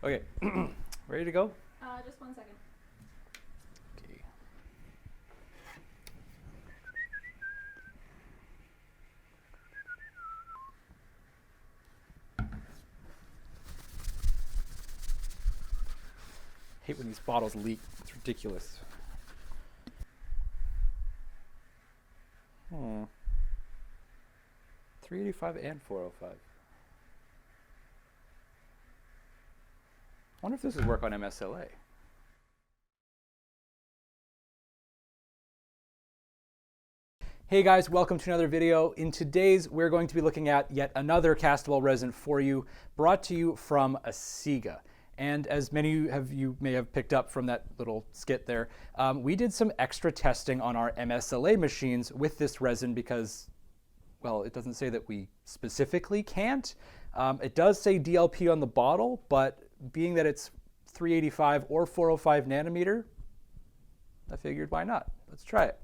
Okay, ready to go? Just 1 second. Okay. Hate when these bottles leak. It's ridiculous. 385 and 405. I wonder if this would work on MSLA. Hey guys, welcome to another video. In today's, we're going to be looking at yet another castable resin for you, brought to you from Asiga. And as many of you may have picked up from that little skit there, we did some extra testing on our MSLA machines with this resin because, well, it doesn't say that we specifically can't. It does say DLP on the bottle, but being that it's 385 or 405 nanometer, I figured why not? Let's try it.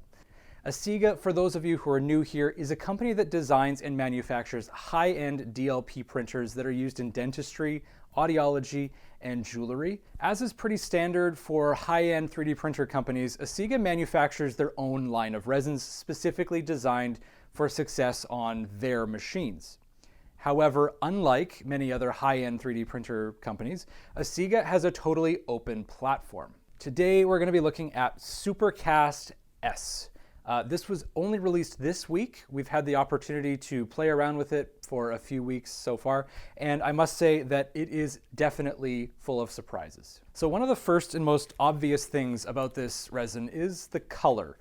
Asiga, for those of you who are new here, is a company that designs and manufactures high-end DLP printers that are used in dentistry, audiology, and jewelry. As is pretty standard for high-end 3D printer companies, Asiga manufactures their own line of resins specifically designed for success on their machines. However, unlike many other high-end 3D printer companies, Asiga has a totally open platform. Today, we're going to be looking at SuperCast S. This was only released this week. We've had the opportunity to play around with it for a few weeks so far, and I must say that it is definitely full of surprises. So one of the first and most obvious things about this resin is the color.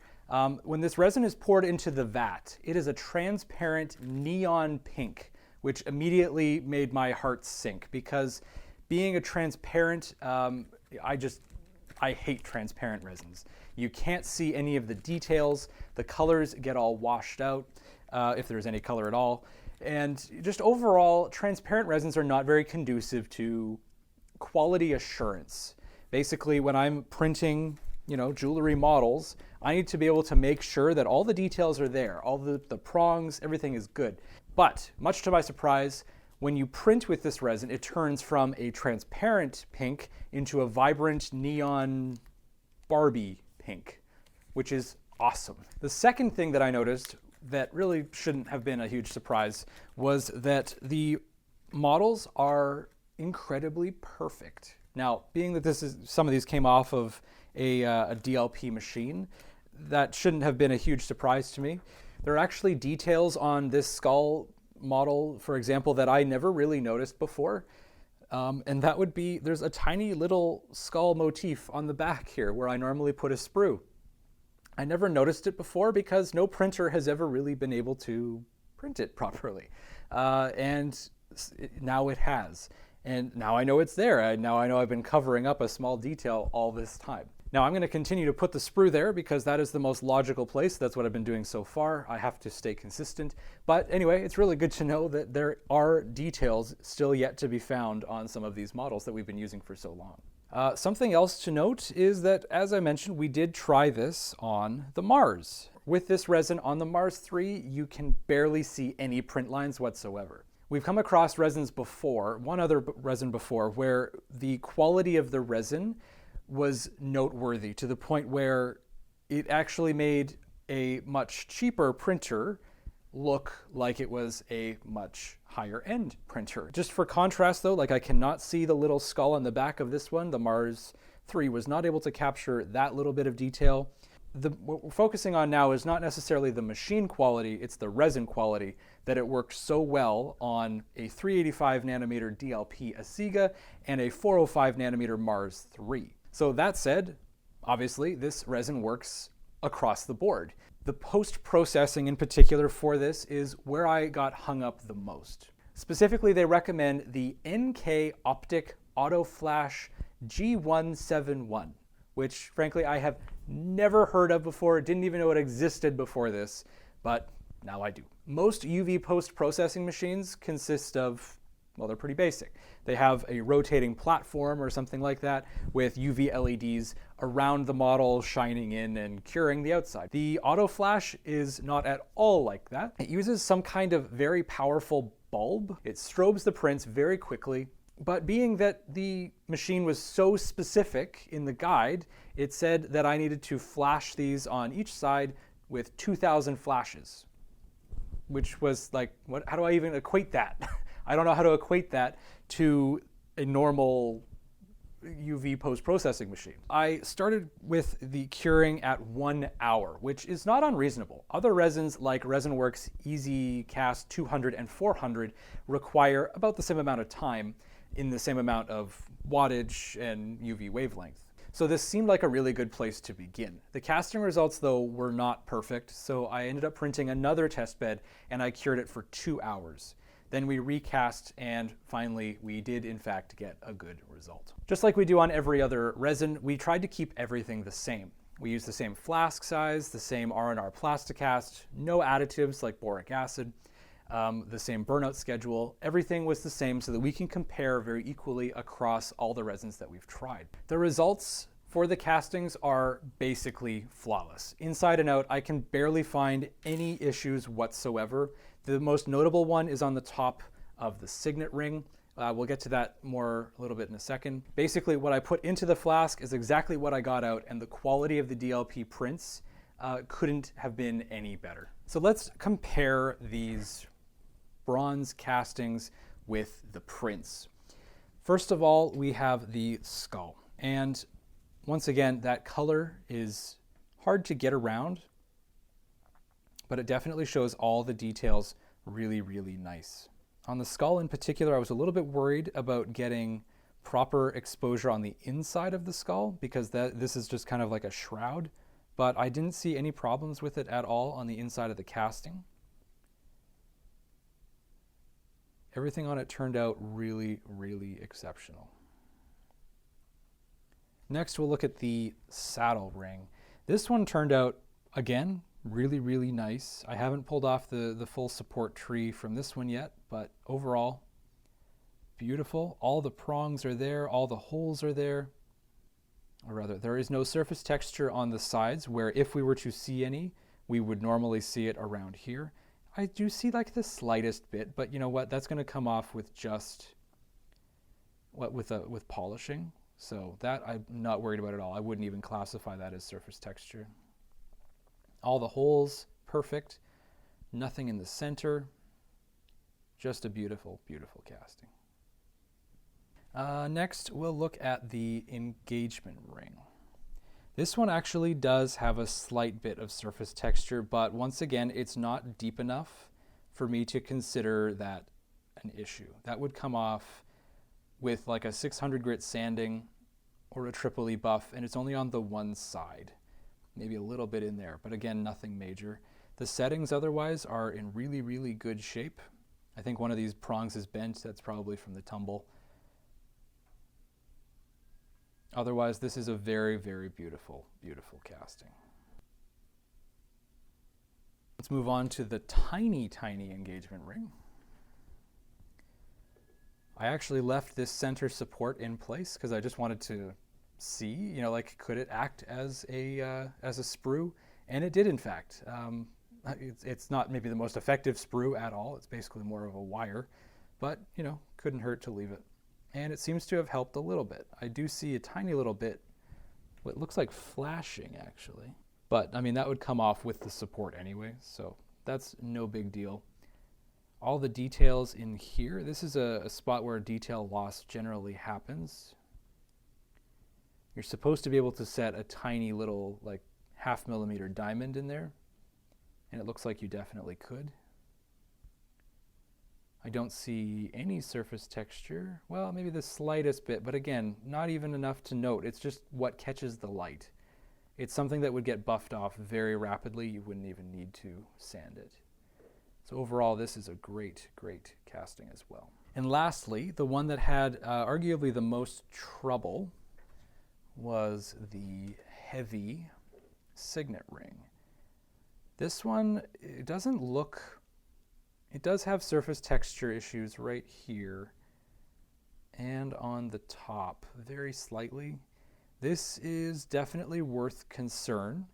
When this resin is poured into the vat, it is a transparent neon pink, which immediately made my heart sink because being a transparent, I hate transparent resins. You can't see any of the details. The colors get all washed out, if there's any color at all. And just overall, transparent resins are not very conducive to quality assurance. Basically, when I'm printing, jewelry models, I need to be able to make sure that all the details are there, all the prongs, everything is good. But much to my surprise, when you print with this resin, it turns from a transparent pink into a vibrant neon Barbie pink, which is awesome. The second thing that I noticed that really shouldn't have been a huge surprise was that the models are incredibly perfect. Now, being that some of these came off of a DLP machine, that shouldn't have been a huge surprise to me. There are actually details on this skull model, for example, that I never really noticed before. And that would be, there's a tiny little skull motif on the back here where I normally put a sprue. I never noticed it before because no printer has ever really been able to print it properly. And now it has. And now I know it's there. Now I know I've been covering up a small detail all this time. Now I'm going to continue to put the sprue there because that is the most logical place. That's what I've been doing so far. I have to stay consistent. But anyway, it's really good to know that there are details still yet to be found on some of these models that we've been using for so long. Something else to note is that, as I mentioned, we did try this on the Mars. With this resin on the Mars 3, you can barely see any print lines whatsoever. We've come across resins before, one other resin before, where the quality of the resin was noteworthy to the point where it actually made a much cheaper printer look like it was a much higher end printer. Just for contrast though, I cannot see the little skull on the back of this one. The Mars 3 was not able to capture that little bit of detail. What we're focusing on now is not necessarily the machine quality, it's the resin quality, that it worked so well on a 385 nanometer DLP Asiga and a 405 nanometer Mars 3. So that said, obviously this resin works across the board. The post-processing in particular for this is where I got hung up the most. Specifically, they recommend the NK Optic Auto Flash G171, which frankly I have never heard of before, didn't even know it existed before this, but now I do. Most UV post-processing machines consist of, well, they're pretty basic. They have a rotating platform or something like that with UV LEDs around the model shining in and curing the outside. The Auto Flash is not at all like that. It uses some kind of very powerful bulb. It strobes the prints very quickly But being that the machine was so specific in the guide, it said that I needed to flash these on each side with 2,000 flashes, which was like, what? How do I even equate that? I don't know how to equate that to a normal UV post-processing machine. I started with the curing at 1 hour, which is not unreasonable. Other resins like ResinWorks Easy Cast 200 and 400 require about the same amount of time in the same amount of wattage and UV wavelength. So this seemed like a really good place to begin. The casting results, though, were not perfect, so I ended up printing another test bed and I cured it for 2 hours. Then we recast, and finally we did in fact get a good result. Just like we do on every other resin, we tried to keep everything the same. We used the same flask size, the same R&R Plasticast, no additives like boric acid, the same burnout schedule. Everything was the same so that we can compare very equally across all the resins that we've tried. The results for the castings are basically flawless. Inside and out, I can barely find any issues whatsoever. The most notable one is on the top of the signet ring. We'll get to that more a little bit in a second. Basically, what I put into the flask is exactly what I got out, and the quality of the DLP prints couldn't have been any better. So let's compare these bronze castings with the prints. First of all, we have the skull. And once again, that color is hard to get around, but it definitely shows all the details really, really nice. On the skull in particular, I was a little bit worried about getting proper exposure on the inside of the skull because this is just kind of like a shroud, but I didn't see any problems with it at all on the inside of the casting. Everything on it turned out really, really exceptional. Next, we'll look at the saddle ring. This one turned out, again, really, really nice. I haven't pulled off the full support tree from this one yet, but overall, beautiful. All the prongs are there, all the holes are there. Or rather, there is no surface texture on the sides, where if we were to see any, we would normally see it around here. I do see like the slightest bit, but you know what? That's going to come off with just with polishing. So that I'm not worried about at all. I wouldn't even classify that as surface texture. All the holes, perfect. Nothing in the center. Just a beautiful, beautiful casting. Next, we'll look at the engagement ring. This one actually does have a slight bit of surface texture, but once again, it's not deep enough for me to consider that an issue. That would come off with like a 600 grit sanding or a triple E buff, and it's only on the one side. Maybe a little bit in there, but again, nothing major. The settings otherwise are in really, really good shape. I think one of these prongs is bent. That's probably from the tumble. Otherwise, this is a very, very beautiful, beautiful casting. Let's move on to the tiny, tiny engagement ring. I actually left this center support in place because I just wanted to see, you know, like, could it act as a sprue? And it did, in fact. It's not maybe the most effective sprue at all. It's basically more of a wire, but, you know, couldn't hurt to leave it. And it seems to have helped a little bit. I do see a tiny little bit, what looks like flashing actually. But I mean, that would come off with the support anyway, so that's no big deal. All the details in here, this is a spot where detail loss generally happens. You're supposed to be able to set a tiny little like 0.5 millimeter diamond in there, and it looks like you definitely could. I don't see any surface texture. Well, maybe the slightest bit, but again, not even enough to note. It's just what catches the light. It's something that would get buffed off very rapidly. You wouldn't even need to sand it. So overall, this is a great, great casting as well. And lastly, the one that had arguably the most trouble was the heavy signet ring. This one, it doesn't look... It does have surface texture issues right here and on the top, very slightly. This is definitely worth concern,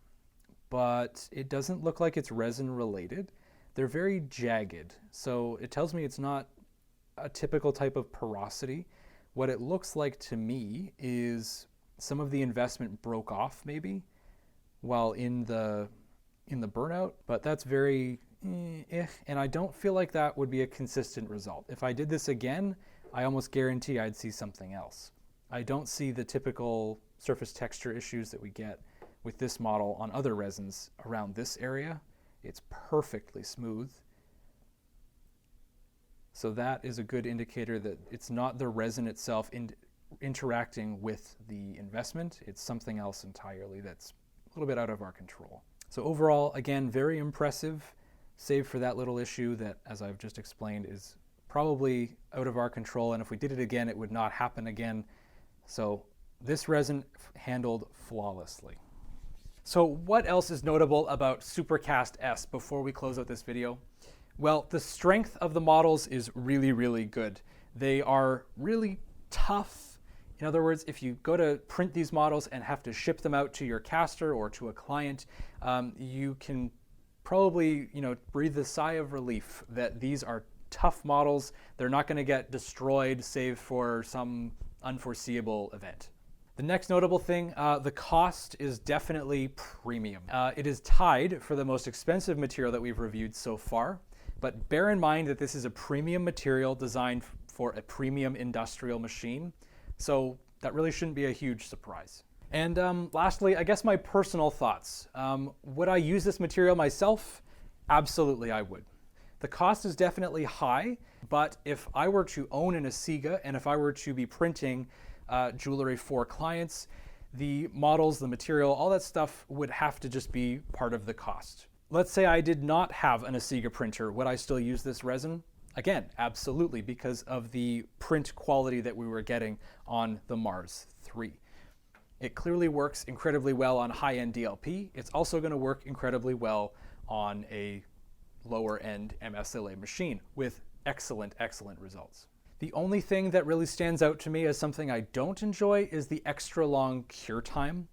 but it doesn't look like it's resin related. They're very jagged, so it tells me it's not a typical type of porosity. What it looks like to me is some of the investment broke off maybe while in the burnout, but that's very and I don't feel like that would be a consistent result. If I did this again, I almost guarantee I'd see something else. I don't see the typical surface texture issues that we get with this model on other resins around this area. It's perfectly smooth. So that is a good indicator that it's not the resin itself interacting with the investment. It's something else entirely that's a little bit out of our control. So overall, again, very impressive, save for that little issue that, as I've just explained, is probably out of our control. And if we did it again, it would not happen again. So this resin handled flawlessly. So what else is notable about SuperCast S before we close out this video? Well, the strength of the models is really, really good. They are really tough. In other words, if you go to print these models and have to ship them out to your caster or to a client, you can probably, breathe a sigh of relief that these are tough models. They're not going to get destroyed save for some unforeseeable event. The next notable thing, the cost is definitely premium. It is tied for the most expensive material that we've reviewed so far, but bear in mind that this is a premium material designed for a premium industrial machine, so that really shouldn't be a huge surprise. And lastly, I guess my personal thoughts. Would I use this material myself? Absolutely, I would. The cost is definitely high, but if I were to own an Asiga and if I were to be printing jewelry for clients, the models, the material, all that stuff would have to just be part of the cost. Let's say I did not have an Asiga printer. Would I still use this resin? Again, absolutely, because of the print quality that we were getting on the Mars 3. It clearly works incredibly well on high-end DLP. It's also going to work incredibly well on a lower-end MSLA machine with excellent, excellent results. The only thing that really stands out to me as something I don't enjoy is the extra long cure time.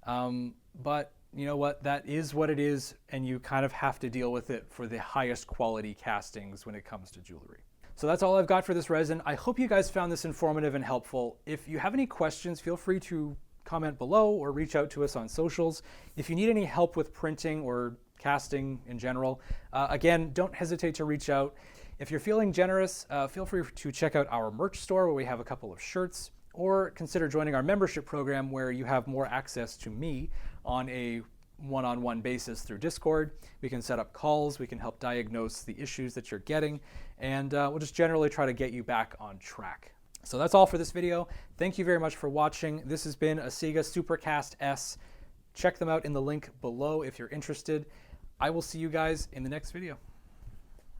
But you know what? That is what it is, and you kind of have to deal with it for the highest quality castings when it comes to jewelry. So that's all I've got for this resin. I hope you guys found this informative and helpful. If you have any questions, feel free to comment below or reach out to us on socials. If you need any help with printing or casting in general, again, don't hesitate to reach out. If you're feeling generous, feel free to check out our merch store where we have a couple of shirts, or consider joining our membership program where you have more access to me on a one-on-one basis through Discord. We can set up calls, we can help diagnose the issues that you're getting, and we'll just generally try to get you back on track. So that's all for this video. Thank you very much for watching. This has been Asiga SuperCast S. Check them out in the link below if you're interested. I will see you guys in the next video.